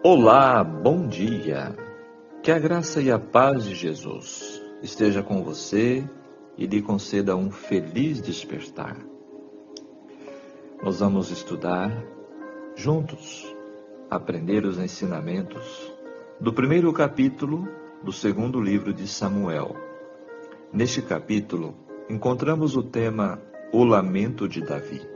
Olá, bom dia. Que a graça e a paz de Jesus esteja com você e lhe conceda um feliz despertar. Nós vamos estudar juntos, aprender os ensinamentos do primeiro capítulo do segundo livro de Samuel. Neste capítulo, encontramos o tema O Lamento de Davi.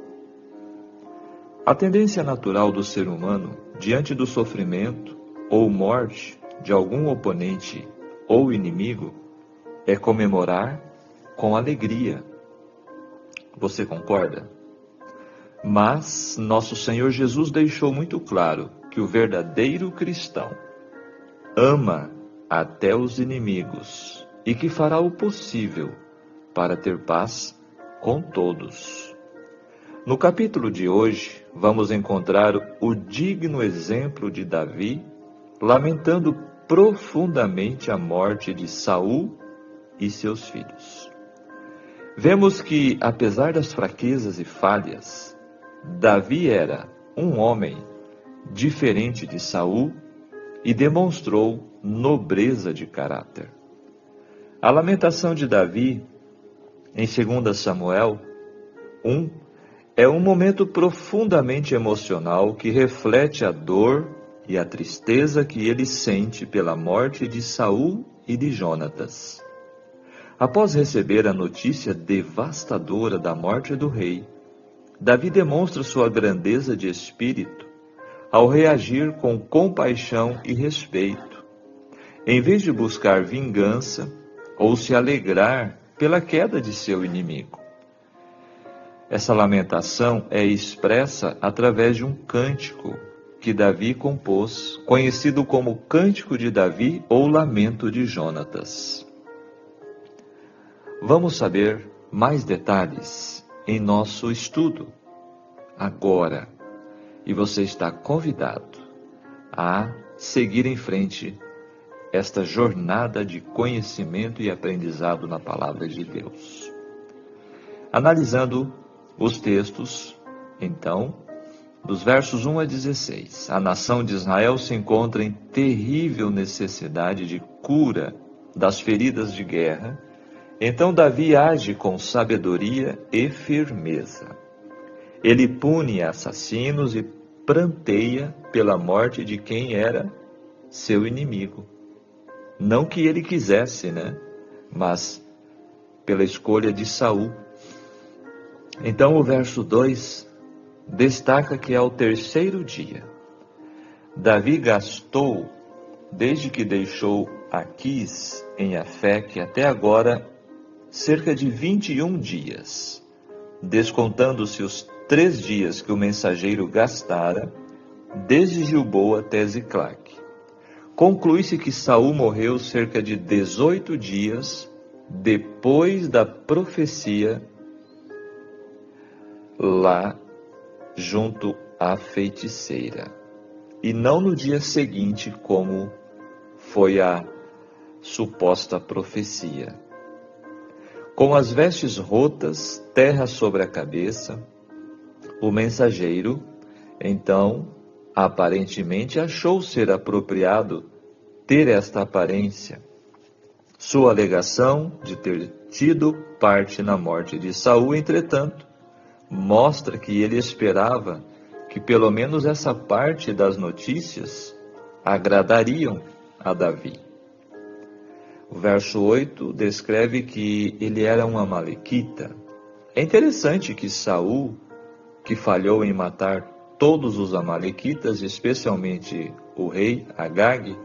A tendência natural do ser humano, diante do sofrimento ou morte de algum oponente ou inimigo, é comemorar com alegria. Você concorda? Mas nosso Senhor Jesus deixou muito claro que o verdadeiro cristão ama até os inimigos e que fará o possível para ter paz com todos. No capítulo de hoje, vamos encontrar o digno exemplo de Davi, lamentando profundamente a morte de Saul e seus filhos. Vemos que, apesar das fraquezas e falhas, Davi era um homem diferente de Saul e demonstrou nobreza de caráter. A lamentação de Davi, em 2 Samuel 1, é um momento profundamente emocional que reflete a dor e a tristeza que ele sente pela morte de Saul e de Jonatas. Após receber a notícia devastadora da morte do rei, Davi demonstra sua grandeza de espírito ao reagir com compaixão e respeito, em vez de buscar vingança ou se alegrar pela queda de seu inimigo. Essa lamentação é expressa através de um cântico que Davi compôs, conhecido como Cântico de Davi ou Lamento de Jonatas. Vamos saber mais detalhes em nosso estudo agora, e você está convidado a seguir em frente esta jornada de conhecimento e aprendizado na Palavra de Deus. Analisando os textos, então, dos versos 1 a 16. A nação de Israel se encontra em terrível necessidade de cura das feridas de guerra. Então Davi age com sabedoria e firmeza. Ele pune assassinos e pranteia pela morte de quem era seu inimigo. Não que ele quisesse, mas pela escolha de Saul. Então o verso 2 destaca que ao terceiro dia, Davi gastou, desde que deixou Aquis em Afeque até agora, cerca de 21 dias, descontando-se os 3 dias que o mensageiro gastara, desde Gilboa até Ziclague. Conclui-se que Saul morreu cerca de 18 dias depois da profecia lá junto à feiticeira, e não no dia seguinte, como foi a suposta profecia. Com as vestes rotas, terra sobre a cabeça, o mensageiro, então, aparentemente achou ser apropriado ter esta aparência. Sua alegação de ter tido parte na morte de Saul, entretanto, mostra que ele esperava que pelo menos essa parte das notícias agradariam a Davi. O verso 8 descreve que ele era um amalequita. É interessante que Saul, que falhou em matar todos os amalequitas, especialmente o rei Agag,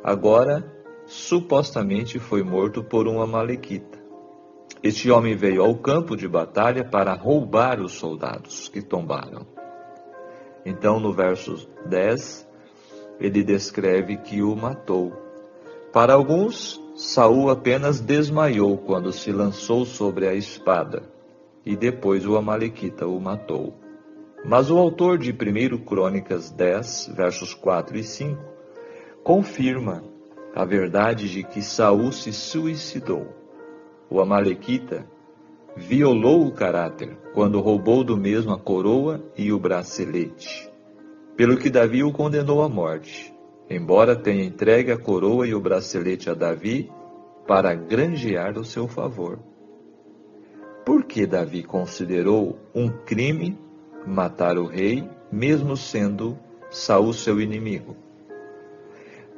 agora supostamente foi morto por um amalequita. Este homem veio ao campo de batalha para roubar os soldados que tombaram. Então, no verso 10, ele descreve que o matou. Para alguns, Saul apenas desmaiou quando se lançou sobre a espada, e depois o amalequita o matou. Mas o autor de 1 Crônicas 10, versos 4 e 5, confirma a verdade de que Saul se suicidou. O amalequita violou o caráter quando roubou do mesmo a coroa e o bracelete. pelo que Davi o condenou à morte, embora tenha entregue a coroa e o bracelete a Davi para granjear o seu favor. Por que Davi considerou um crime matar o rei, mesmo sendo Saul seu inimigo?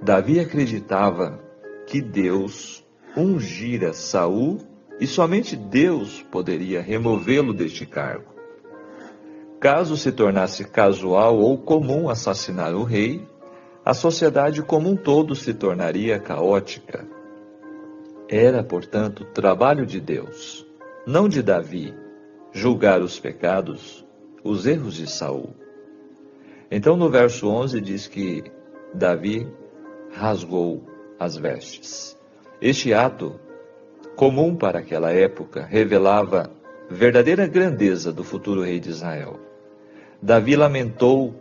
Davi acreditava que Deus ungira Saul e somente Deus poderia removê-lo deste cargo. Caso se tornasse casual ou comum assassinar o rei, a sociedade como um todo se tornaria caótica. Era, portanto, trabalho de Deus, não de Davi, julgar os pecados, os erros de Saul. Então, no verso 11 diz que Davi rasgou as vestes. Este ato, comum para aquela época, revelava verdadeira grandeza do futuro rei de Israel. Davi lamentou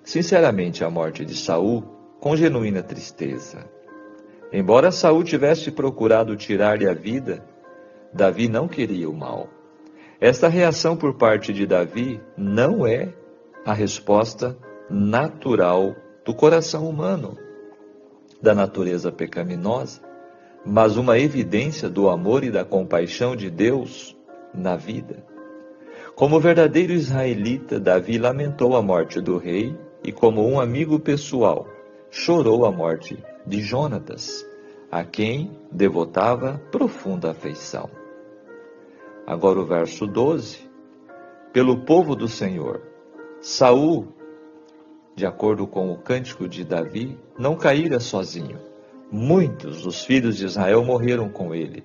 sinceramente a morte de Saul com genuína tristeza. Embora Saul tivesse procurado tirar-lhe a vida, Davi não queria o mal. Esta reação por parte de Davi não é a resposta natural do coração humano, da natureza pecaminosa, mas uma evidência do amor e da compaixão de Deus na vida. Como verdadeiro israelita, Davi lamentou a morte do rei e, como um amigo pessoal, chorou a morte de Jonatas, a quem devotava profunda afeição. Agora o verso 12. Pelo povo do Senhor, Saul, de acordo com o cântico de Davi, não caíra sozinho. Muitos dos filhos de Israel morreram com ele.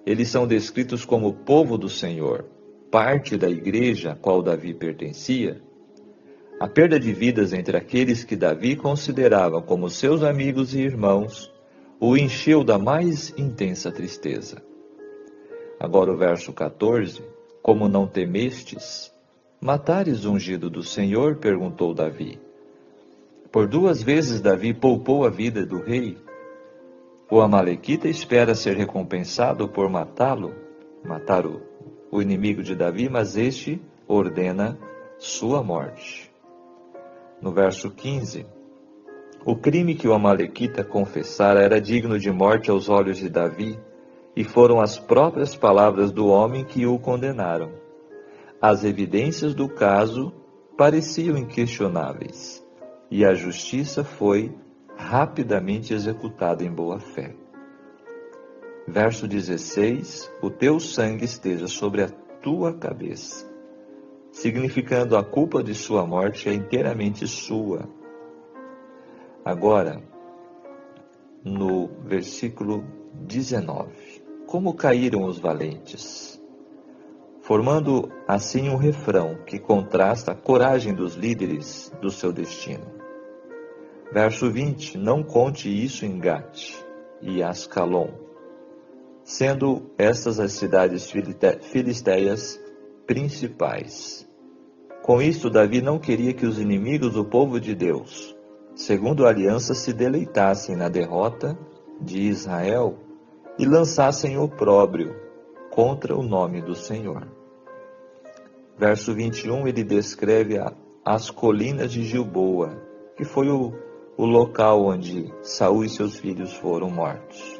Eles são descritos como povo do Senhor, parte da igreja a qual Davi pertencia. A perda de vidas entre aqueles que Davi considerava como seus amigos e irmãos o encheu da mais intensa tristeza. Agora o verso 14. Como não temestes matares o ungido do Senhor? Perguntou Davi. Por 2 vezes Davi poupou a vida do rei. O amalequita espera ser recompensado por matar o inimigo de Davi, mas este ordena sua morte. No verso 15, o crime que o amalequita confessara era digno de morte aos olhos de Davi, e foram as próprias palavras do homem que o condenaram. As evidências do caso pareciam inquestionáveis, e a justiça foi rapidamente executada em boa fé. Verso 16, o teu sangue esteja sobre a tua cabeça, significando a culpa de sua morte é inteiramente sua. Agora, no versículo 19, como caíram os valentes, formando assim um refrão que contrasta a coragem dos líderes do seu destino. Verso 20, não conte isso em Gate e Ascalon, sendo estas as cidades filisteias principais. Com isto, Davi não queria que os inimigos do povo de Deus, segundo a aliança, se deleitassem na derrota de Israel e lançassem opróbrio contra o nome do Senhor. Verso 21, ele descreve as colinas de Gilboa, que foi o local onde Saul e seus filhos foram mortos.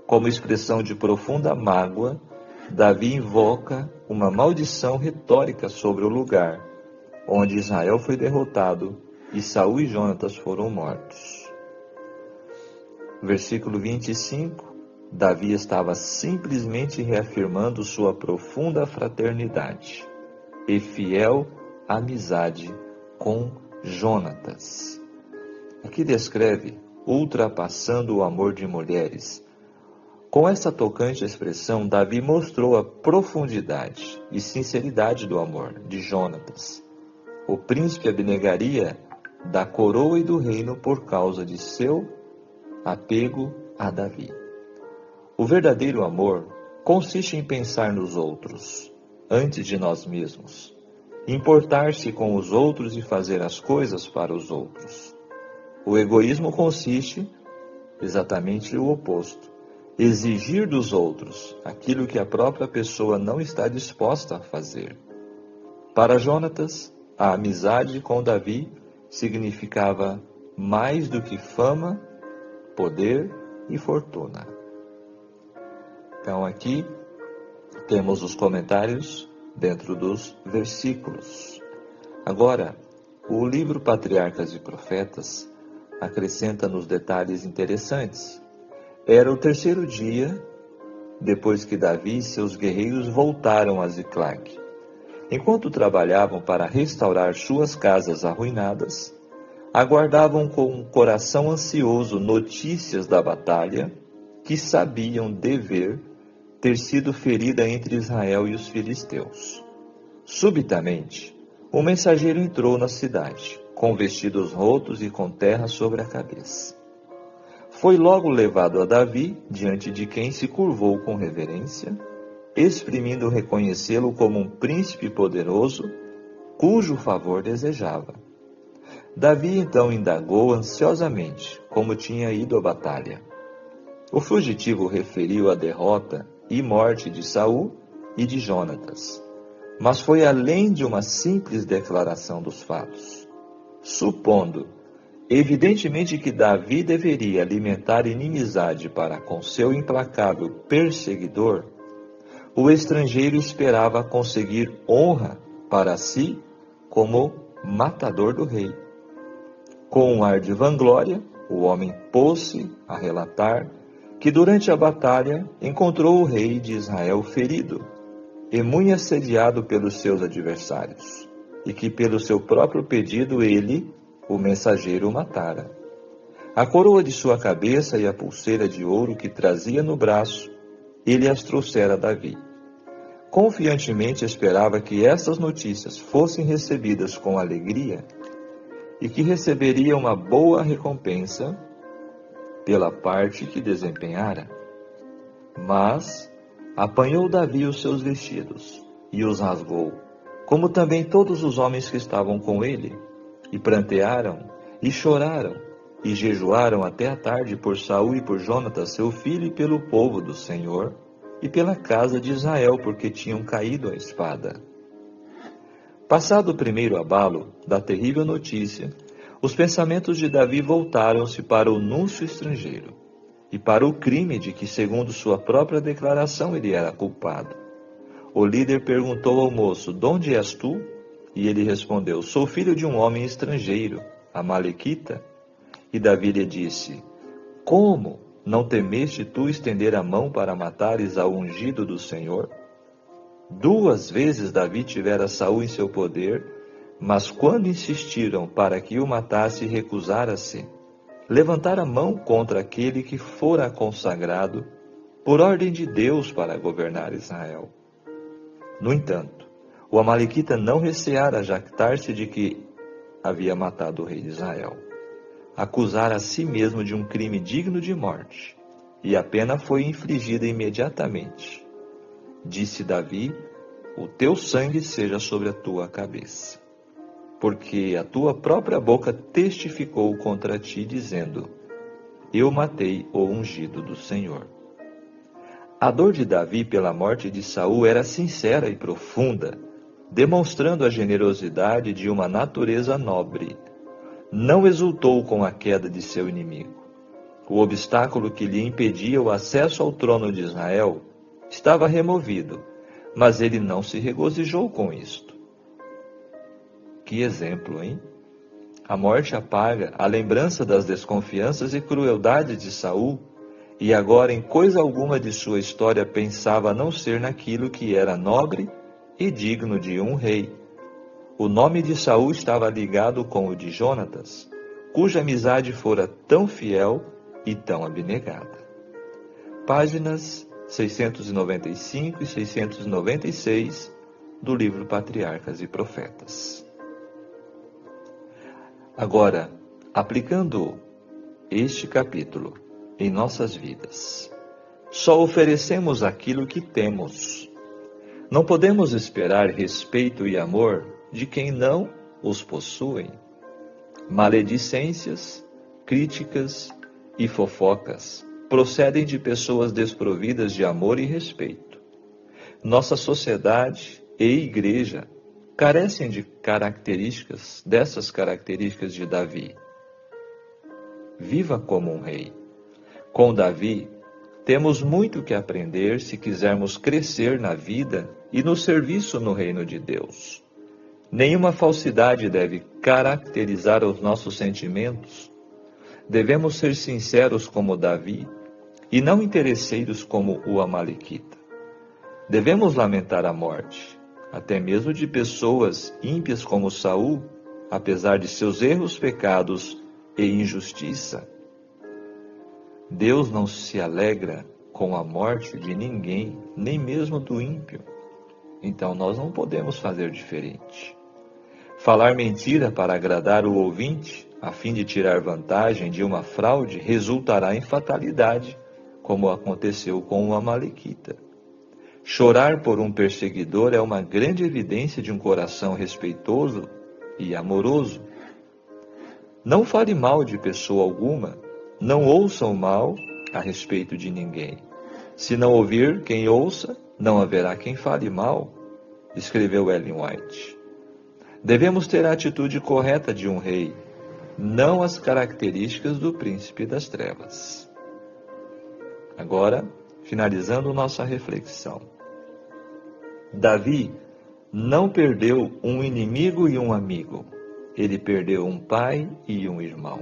Como expressão de profunda mágoa, Davi invoca uma maldição retórica sobre o lugar onde Israel foi derrotado e Saul e Jonatas foram mortos. Versículo 25, Davi estava simplesmente reafirmando sua profunda fraternidade e fiel amizade com Jonatas. Aqui descreve ultrapassando o amor de mulheres. Com essa tocante expressão, Davi mostrou a profundidade e sinceridade do amor de Jonatas. O príncipe abnegaria da coroa e do reino por causa de seu apego a Davi. O verdadeiro amor consiste em pensar nos outros, antes de nós mesmos, importar-se com os outros e fazer as coisas para os outros. O egoísmo consiste exatamente o oposto, exigir dos outros aquilo que a própria pessoa não está disposta a fazer. Para Jonatas, a amizade com Davi significava mais do que fama, poder e fortuna. Então aqui temos os comentários dentro dos versículos. Agora, o livro Patriarcas e Profetas acrescenta-nos detalhes interessantes. Era o terceiro dia depois que Davi e seus guerreiros voltaram a Ziclag. Enquanto trabalhavam para restaurar suas casas arruinadas, aguardavam com um coração ansioso notícias da batalha que sabiam dever ter sido ferida entre Israel e os filisteus. Subitamente, um mensageiro entrou na cidade, com vestidos rotos e com terra sobre a cabeça. Foi logo levado a Davi, diante de quem se curvou com reverência, exprimindo reconhecê-lo como um príncipe poderoso, cujo favor desejava. Davi então indagou ansiosamente como tinha ido a batalha. O fugitivo referiu a derrota e morte de Saul e de Jonatas, mas foi além de uma simples declaração dos fatos. Supondo, evidentemente, que Davi deveria alimentar inimizade para com seu implacável perseguidor, o estrangeiro esperava conseguir honra para si como matador do rei. Com um ar de vanglória, o homem pôs-se a relatar que durante a batalha encontrou o rei de Israel ferido e muito assediado pelos seus adversários, e que pelo seu próprio pedido ele, o mensageiro, o matara. A coroa de sua cabeça e a pulseira de ouro que trazia no braço, ele as trouxera a Davi. Confiantemente esperava que estas notícias fossem recebidas com alegria e que receberia uma boa recompensa pela parte que desempenhara. Mas apanhou Davi os seus vestidos e os rasgou, como também todos os homens que estavam com ele, e prantearam, e choraram, e jejuaram até a tarde por Saul e por Jonatas seu filho, e pelo povo do Senhor, e pela casa de Israel, porque tinham caído à espada. Passado o primeiro abalo da terrível notícia, os pensamentos de Davi voltaram-se para o núncio estrangeiro, e para o crime de que, segundo sua própria declaração, ele era culpado. O líder perguntou ao moço: "De onde és tu?" E ele respondeu: "Sou filho de um homem estrangeiro, amalequita." E Davi lhe disse: "Como não temeste tu estender a mão para matares ao ungido do Senhor?" 2 vezes Davi tivera Saul em seu poder, mas quando insistiram para que o matasse, recusara-se. Levantar a mão contra aquele que fora consagrado por ordem de Deus para governar Israel. No entanto, o amalequita não receara jactar-se de que havia matado o rei de Israel. Acusara a si mesmo de um crime digno de morte, e a pena foi infligida imediatamente. Disse Davi: "O teu sangue seja sobre a tua cabeça, porque a tua própria boca testificou contra ti, dizendo: eu matei o ungido do Senhor." A dor de Davi pela morte de Saul era sincera e profunda, demonstrando a generosidade de uma natureza nobre. Não exultou com a queda de seu inimigo. O obstáculo que lhe impedia o acesso ao trono de Israel estava removido, mas ele não se regozijou com isto. Que exemplo, hein? A morte apaga a lembrança das desconfianças e crueldades de Saul, e agora em coisa alguma de sua história pensava a não ser naquilo que era nobre e digno de um rei. O nome de Saul estava ligado com o de Jonatas, cuja amizade fora tão fiel e tão abnegada. Páginas 695 e 696 do livro Patriarcas e Profetas. Agora, aplicando este capítulo em nossas vidas, só oferecemos aquilo que temos. Não podemos esperar respeito e amor de quem não os possui. Maledicências, críticas e fofocas procedem de pessoas desprovidas de amor e respeito. Nossa sociedade e igreja carecem de dessas características de Davi. Viva como um rei. Com Davi, temos muito que aprender se quisermos crescer na vida e no serviço no reino de Deus. Nenhuma falsidade deve caracterizar os nossos sentimentos. Devemos ser sinceros como Davi e não interesseiros como o Amalequita. Devemos lamentar a morte, até mesmo de pessoas ímpias como Saul, apesar de seus erros, pecados e injustiça. Deus não se alegra com a morte de ninguém, nem mesmo do ímpio. Então nós não podemos fazer diferente. Falar mentira para agradar o ouvinte, a fim de tirar vantagem de uma fraude, resultará em fatalidade, como aconteceu com o Amalequita. Chorar por um perseguidor é uma grande evidência de um coração respeitoso e amoroso. Não fale mal de pessoa alguma, não ouça o mal a respeito de ninguém. Se não ouvir quem ouça, não haverá quem fale mal, escreveu Ellen White. Devemos ter a atitude correta de um rei, não as características do príncipe das trevas. Agora, finalizando nossa reflexão. Davi não perdeu um inimigo e um amigo. Ele perdeu um pai e um irmão.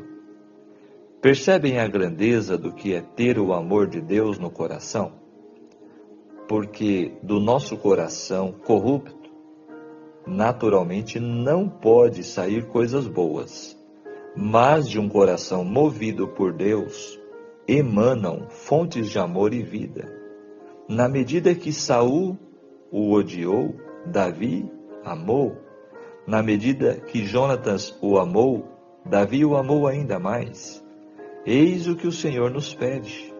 Percebem a grandeza do que é ter o amor de Deus no coração? Porque do nosso coração corrupto, naturalmente não pode sair coisas boas, mas de um coração movido por Deus, emanam fontes de amor e vida. Na medida que Saul o odiou, Davi amou. Na medida que Jonatas o amou, Davi o amou ainda mais. Eis o que o Senhor nos pede.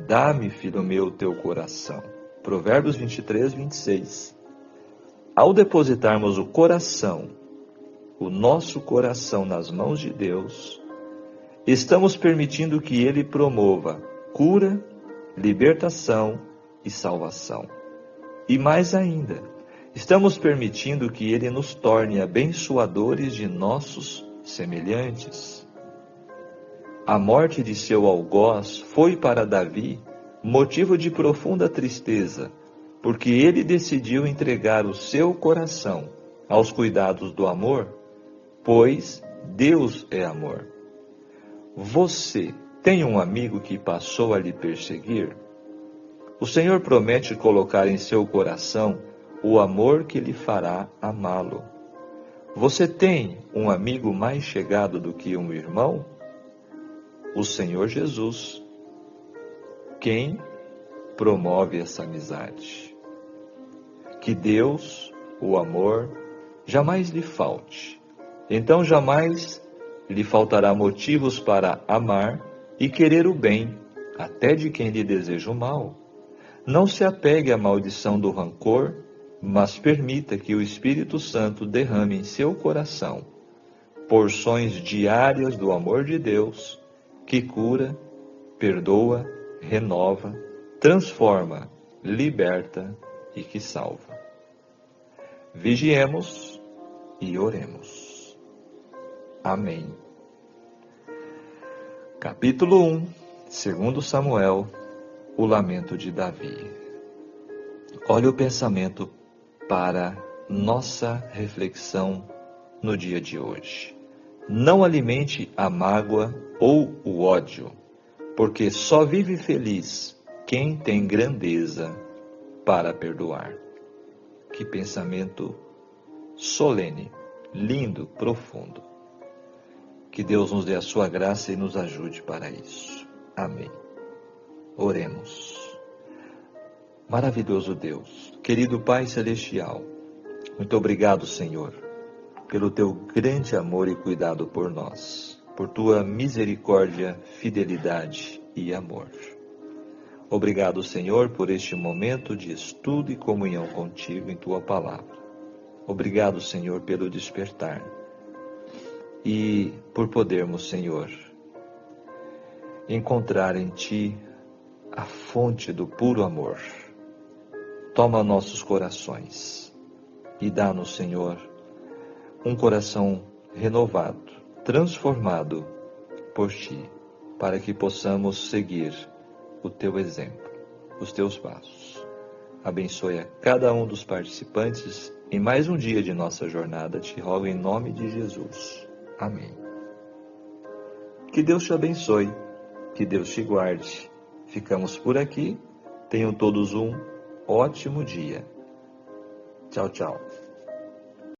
Dá-me, filho meu, teu coração. Provérbios 23, 26. Ao depositarmos o nosso coração nas mãos de Deus, estamos permitindo que Ele promova cura, libertação e salvação. E mais ainda, estamos permitindo que Ele nos torne abençoadores de nossos semelhantes. A morte de seu algoz foi para Davi motivo de profunda tristeza, porque ele decidiu entregar o seu coração aos cuidados do amor, pois Deus é amor. Você tem um amigo que passou a lhe perseguir? O Senhor promete colocar em seu coração o amor que lhe fará amá-lo. Você tem um amigo mais chegado do que um irmão? O Senhor Jesus. Quem promove essa amizade? Que Deus, o amor, jamais lhe falte. Então jamais lhe faltará motivos para amar e querer o bem, até de quem lhe deseja o mal. Não se apegue à maldição do rancor, mas permita que o Espírito Santo derrame em seu coração porções diárias do amor de Deus, que cura, perdoa, renova, transforma, liberta e que salva. Vigiemos e oremos. Amém. Capítulo 1, 2 Samuel, o lamento de Davi. Olha o pensamento para nossa reflexão no dia de hoje. Não alimente a mágoa ou o ódio, porque só vive feliz quem tem grandeza para perdoar. Que pensamento solene, lindo, profundo. Que Deus nos dê a sua graça e nos ajude para isso. Amém. Oremos. Maravilhoso Deus, querido Pai Celestial, muito obrigado, Senhor, pelo teu grande amor e cuidado por nós, por tua misericórdia, fidelidade e amor. Obrigado, Senhor, por este momento de estudo e comunhão contigo em tua palavra. Obrigado, Senhor, pelo despertar e por podermos, Senhor, encontrar em ti a fonte do puro amor. Toma nossos corações, e dá-nos, Senhor, um coração renovado, transformado por Ti, para que possamos seguir o Teu exemplo, os Teus passos. Abençoe a cada um dos participantes em mais um dia de nossa jornada, te rogo em nome de Jesus. Amém. Que Deus te abençoe, que Deus te guarde. Ficamos por aqui. Tenham todos um ótimo dia. Tchau, tchau.